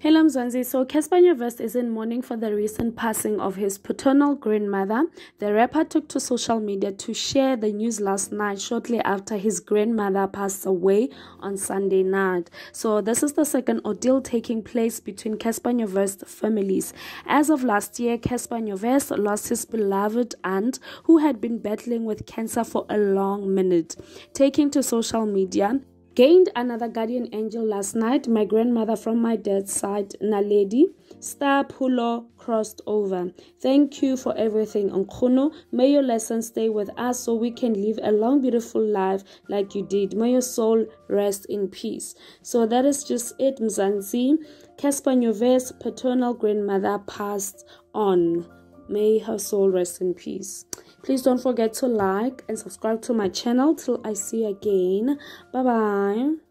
Hello Mzansi. So Cassper Nyovest is in mourning for the recent passing of his paternal grandmother. The rapper took to social media to share the news last night shortly after his grandmother passed away on Sunday night. So this is the second ordeal taking place between Cassper Nyovest families. As of last year, Cassper Nyovest lost his beloved aunt who had been battling with cancer for a long minute. Taking to social media, gained another guardian angel last night, my grandmother from my dad's side, Naledi. Star Phulo crossed over. Thank you for everything, Nkgono. May your lessons stay with us so we can live a long, beautiful life like you did. May your soul rest in peace. So that is just it, Mzansi. Cassper Nyovest's paternal grandmother passed on. May her soul rest in peace. Please don't forget to like and subscribe to my channel till I see you again. Bye-bye.